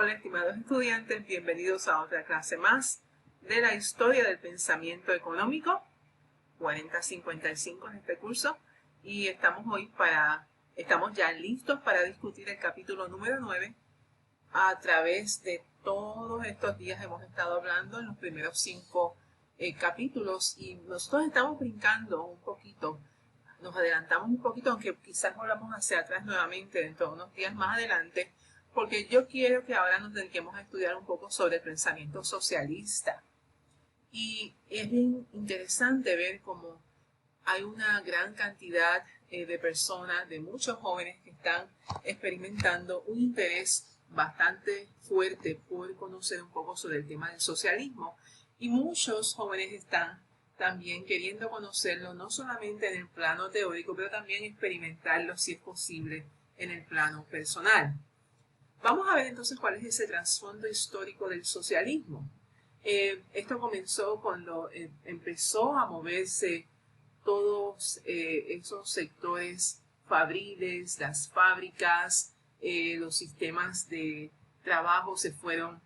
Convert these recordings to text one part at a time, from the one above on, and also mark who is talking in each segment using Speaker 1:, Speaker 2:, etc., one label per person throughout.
Speaker 1: Hola, estimados estudiantes, bienvenidos a otra clase más de la historia del pensamiento económico, 4055 en este curso, y estamos ya listos para discutir el capítulo número 9. A través de todos estos días hemos estado hablando en los primeros 5 capítulos y nosotros estamos brincando un poquito, nos adelantamos un poquito, aunque quizás volvamos hacia atrás nuevamente dentro de unos días más adelante, porque yo quiero que ahora nos dediquemos a estudiar un poco sobre el pensamiento socialista. Y es bien interesante ver cómo hay una gran cantidad de personas, de muchos jóvenes que están experimentando un interés bastante fuerte por conocer un poco sobre el tema del socialismo. Y muchos jóvenes están también queriendo conocerlo, no solamente en el plano teórico, pero también experimentarlo, si es posible, en el plano personal. Vamos a ver entonces cuál es ese trasfondo histórico del socialismo. Esto comenzó cuando empezó a moverse todos esos sectores fabriles, las fábricas, los sistemas de trabajo se fueron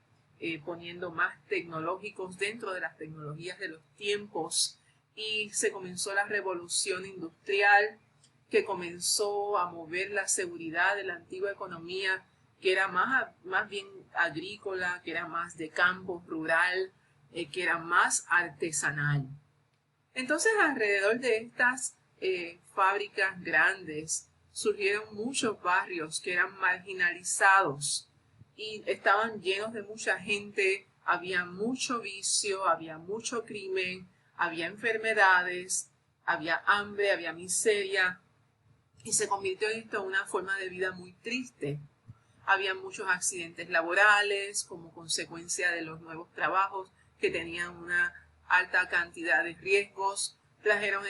Speaker 1: poniendo más tecnológicos dentro de las tecnologías de los tiempos y se comenzó la revolución industrial que comenzó a mover la seguridad de la antigua economía, que era más bien agrícola, que era más de campo, rural, que era más artesanal. Entonces, alrededor de estas fábricas grandes, surgieron muchos barrios que eran marginalizados y estaban llenos de mucha gente, había mucho vicio, había mucho crimen, había enfermedades, había hambre, había miseria, y se convirtió esto en una forma de vida muy triste. Había muchos accidentes laborales como consecuencia de los nuevos trabajos que tenían una alta cantidad de riesgos, trajeron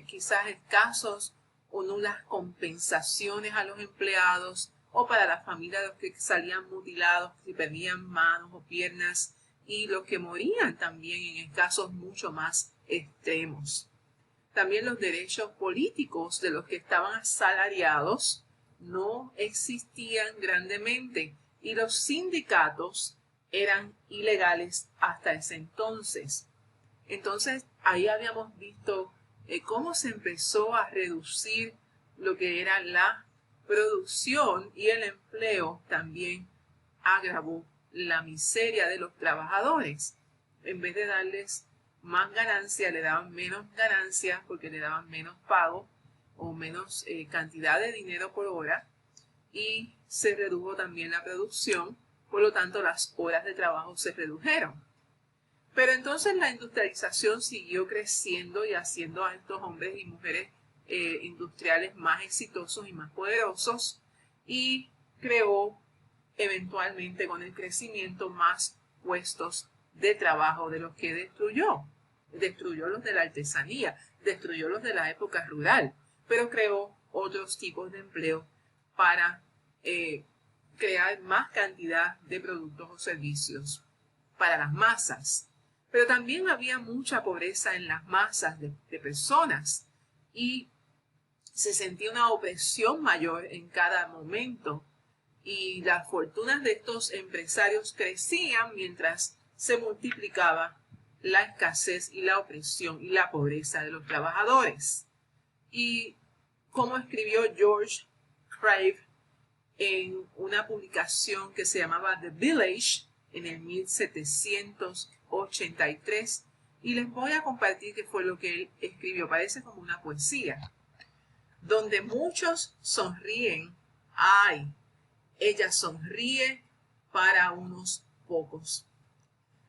Speaker 1: quizás escasos o nulas compensaciones a los empleados o para las familias de los que salían mutilados, si perdían manos o piernas, y los que morían también en casos mucho más extremos. También los derechos políticos de los que estaban asalariados no existían grandemente y los sindicatos eran ilegales hasta ese entonces. Entonces, ahí habíamos visto cómo se empezó a reducir lo que era la producción, y el empleo también agravó la miseria de los trabajadores. En vez de darles más ganancia, le daban menos ganancia porque le daban menos pago o menos cantidad de dinero por hora, y se redujo también la producción, por lo tanto las horas de trabajo se redujeron. Pero entonces la industrialización siguió creciendo y haciendo a estos hombres y mujeres industriales más exitosos y más poderosos, y creó eventualmente con el crecimiento más puestos de trabajo de los que destruyó. Destruyó los de la artesanía, destruyó los de la época rural, pero creó otros tipos de empleo para crear más cantidad de productos o servicios para las masas. Pero también había mucha pobreza en las masas de personas y se sentía una opresión mayor en cada momento, y las fortunas de estos empresarios crecían mientras se multiplicaba la escasez y la opresión y la pobreza de los trabajadores. Y como escribió George Crave en una publicación que se llamaba The Village en el 1783, y les voy a compartir qué fue lo que él escribió. Parece como una poesía. Donde muchos sonríen, ay, ella sonríe para unos pocos.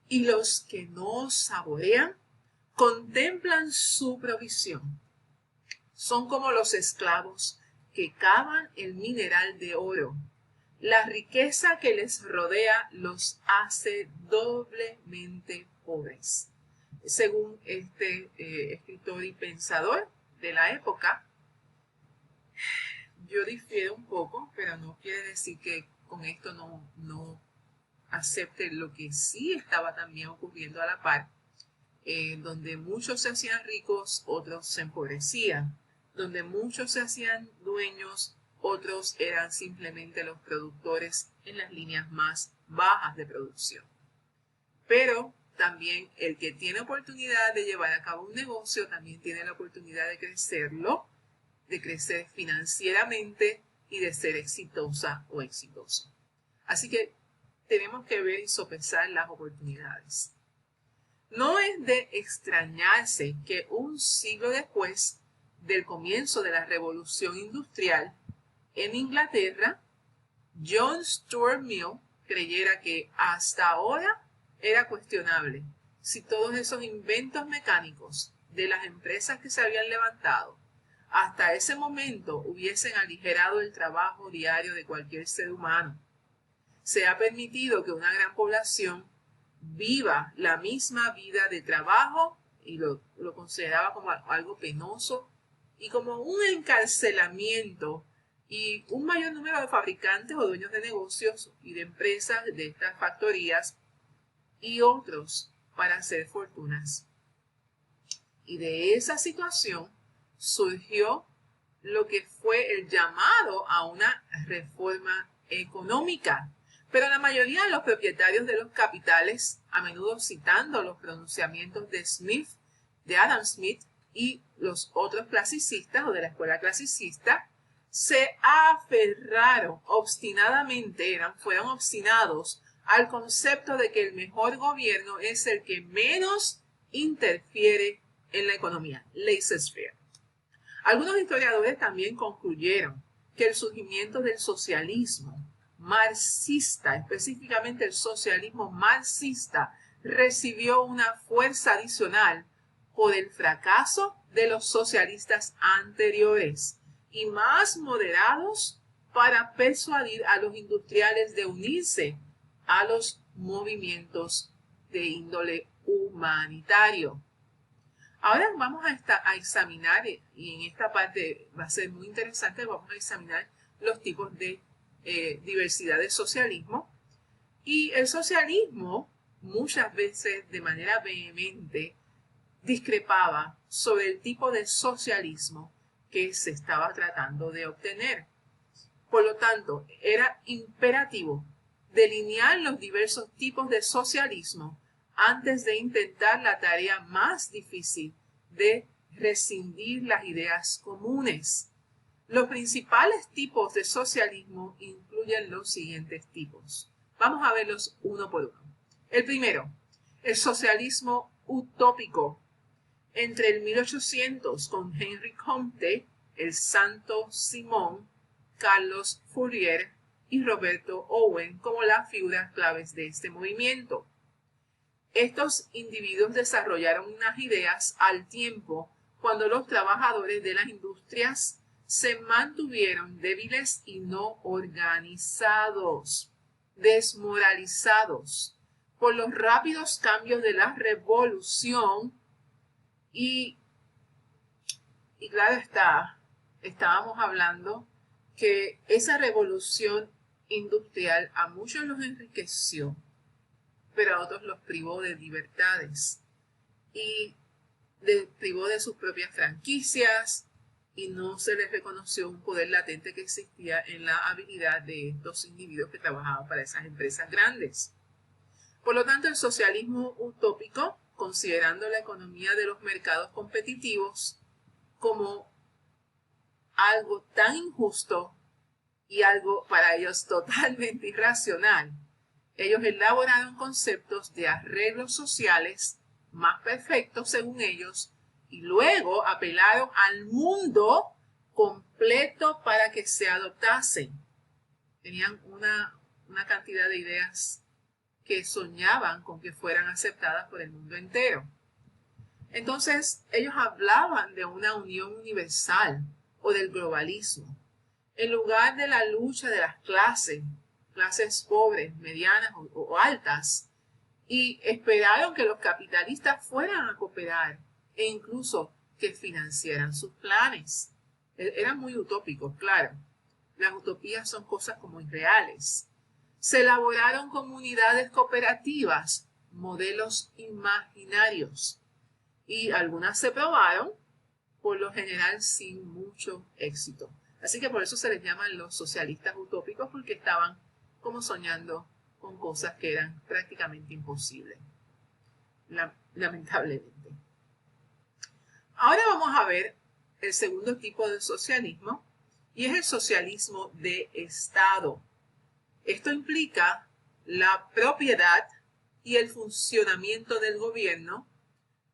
Speaker 1: Y los que no saborean, contemplan su provisión. Son como los esclavos que cavan el mineral de oro. La riqueza que les rodea los hace doblemente pobres. Según este escritor y pensador de la época, yo difiero un poco, pero no quiere decir que con esto no acepte lo que sí estaba también ocurriendo a la par, donde muchos se hacían ricos, otros se empobrecían, donde muchos se hacían dueños, otros eran simplemente los productores en las líneas más bajas de producción. Pero también el que tiene oportunidad de llevar a cabo un negocio también tiene la oportunidad de crecerlo, de crecer financieramente y de ser exitosa o exitoso. Así que tenemos que ver y sopesar las oportunidades. No es de extrañarse que un siglo después del comienzo de la Revolución Industrial en Inglaterra, John Stuart Mill creyera que hasta ahora era cuestionable si todos esos inventos mecánicos de las empresas que se habían levantado hasta ese momento hubiesen aligerado el trabajo diario de cualquier ser humano. Se ha permitido que una gran población viva la misma vida de trabajo y lo consideraba como algo penoso y como un encarcelamiento, y un mayor número de fabricantes o dueños de negocios y de empresas de estas factorías y otros para hacer fortunas. Y de esa situación surgió lo que fue el llamado a una reforma económica. Pero la mayoría de los propietarios de los capitales, a menudo citando los pronunciamientos de Smith, de Adam Smith y los otros clasicistas o de la escuela clasicista, se aferraron obstinadamente, fueron obstinados al concepto de que el mejor gobierno es el que menos interfiere en la economía, laissez-faire. Algunos historiadores también concluyeron que el surgimiento del socialismo marxista, específicamente el socialismo marxista, recibió una fuerza adicional por el fracaso de los socialistas anteriores y más moderados para persuadir a los industriales de unirse a los movimientos de índole humanitario. Ahora vamos a examinar, y en esta parte va a ser muy interesante, vamos a examinar los tipos de diversidad de socialismo. Y el socialismo muchas veces de manera vehemente discrepaba sobre el tipo de socialismo que se estaba tratando de obtener. Por lo tanto, era imperativo delinear los diversos tipos de socialismo antes de intentar la tarea más difícil de rescindir las ideas comunes. Los principales tipos de socialismo incluyen los siguientes tipos. Vamos a verlos uno por uno. El primero, el socialismo utópico. Entre el 1800 con Henry Comte, el Santo Simón, Carlos Fourier y Roberto Owen como las figuras claves de este movimiento. Estos individuos desarrollaron unas ideas al tiempo cuando los trabajadores de las industrias se mantuvieron débiles y no organizados, desmoralizados por los rápidos cambios de la revolución y claro está, estábamos hablando que esa revolución industrial a muchos los enriqueció, pero a otros los privó de libertades y privó de sus propias franquicias, y no se les reconoció un poder latente que existía en la habilidad de estos individuos que trabajaban para esas empresas grandes. Por lo tanto, el socialismo utópico, considerando la economía de los mercados competitivos como algo tan injusto y algo para ellos totalmente irracional, ellos elaboraron conceptos de arreglos sociales más perfectos según ellos y luego apelaron al mundo completo para que se adoptasen. Tenían una cantidad de ideas que soñaban con que fueran aceptadas por el mundo entero. Entonces, ellos hablaban de una unión universal o del globalismo, en lugar de la lucha de las clases pobres, medianas o altas, y esperaron que los capitalistas fueran a cooperar e incluso que financiaran sus planes. Eran muy utópicos, claro. Las utopías son cosas como irreales. Se elaboraron comunidades cooperativas, modelos imaginarios, y algunas se probaron, por lo general sin mucho éxito. Así que por eso se les llaman los socialistas utópicos, porque estaban como soñando con cosas que eran prácticamente imposibles, lamentablemente. Ahora vamos a ver el segundo tipo de socialismo, y es el socialismo de Estado. Esto implica la propiedad y el funcionamiento del gobierno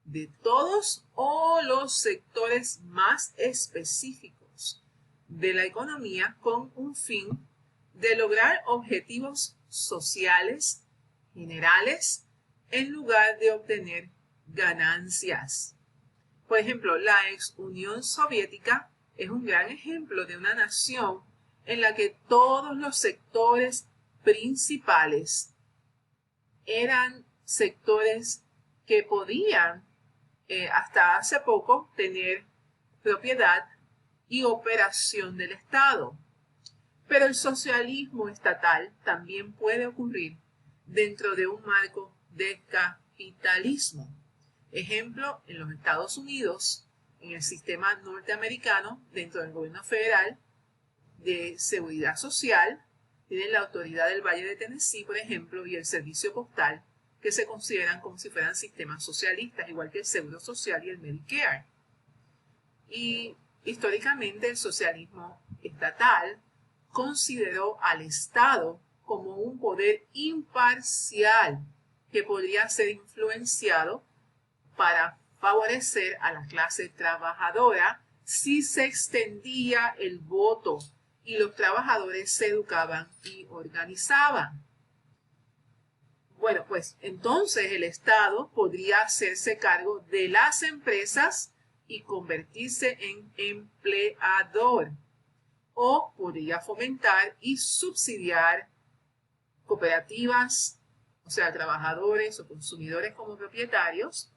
Speaker 1: de todos o los sectores más específicos de la economía con un fin de lograr objetivos sociales generales en lugar de obtener ganancias. Por ejemplo, la ex Unión Soviética es un gran ejemplo de una nación en la que todos los sectores principales eran sectores que podían hasta hace poco tener propiedad y operación del Estado. Pero el socialismo estatal también puede ocurrir dentro de un marco de capitalismo. Ejemplo, en los Estados Unidos, en el sistema norteamericano, dentro del gobierno federal de seguridad social, tienen la Autoridad del Valle de Tennessee, por ejemplo, y el Servicio Postal, que se consideran como si fueran sistemas socialistas, igual que el Seguro Social y el Medicare. Y históricamente el socialismo estatal consideró al Estado como un poder imparcial que podría ser influenciado para favorecer a la clase trabajadora si se extendía el voto y los trabajadores se educaban y organizaban. Bueno, pues entonces el Estado podría hacerse cargo de las empresas y convertirse en empleador, o podría fomentar y subsidiar cooperativas, o sea, trabajadores o consumidores como propietarios.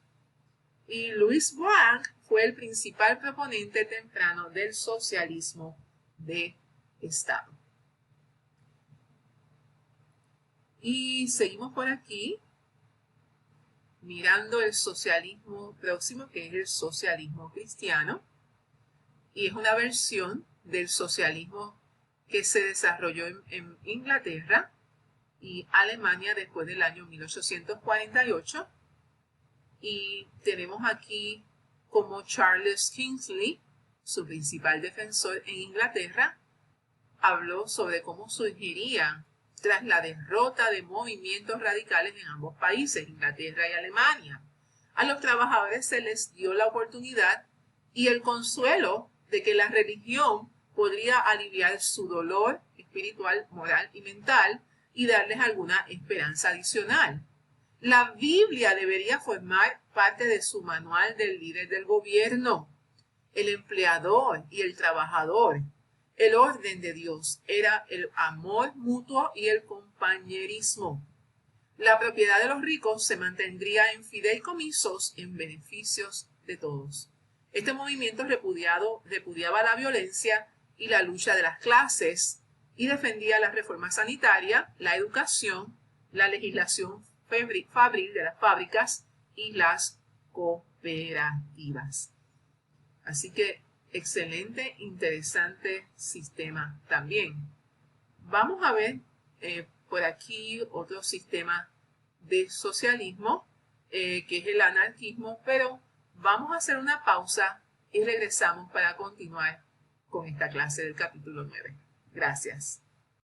Speaker 1: Y Louis Blanc fue el principal proponente temprano del socialismo de Estado. Y seguimos por aquí mirando el socialismo próximo, que es el socialismo cristiano, y es una versión del socialismo que se desarrolló en Inglaterra y Alemania después del año 1848. Y tenemos aquí como Charles Kingsley, su principal defensor en Inglaterra, habló sobre cómo surgiría tras la derrota de movimientos radicales en ambos países, Inglaterra y Alemania. A los trabajadores se les dio la oportunidad y el consuelo de que la religión podría aliviar su dolor espiritual, moral y mental y darles alguna esperanza adicional. La Biblia debería formar parte de su manual del líder del gobierno. El empleador y el trabajador. El orden de Dios era el amor mutuo y el compañerismo. La propiedad de los ricos se mantendría en fideicomisos en beneficios de todos. Este movimiento repudiaba la violencia y la lucha de las clases y defendía la reforma sanitaria, la educación, la legislación fabril de las fábricas y las cooperativas. Así que excelente, interesante sistema también. Vamos a ver por aquí otro sistema de socialismo, que es el anarquismo, pero vamos a hacer una pausa y regresamos para continuar con esta clase del capítulo 9. Gracias.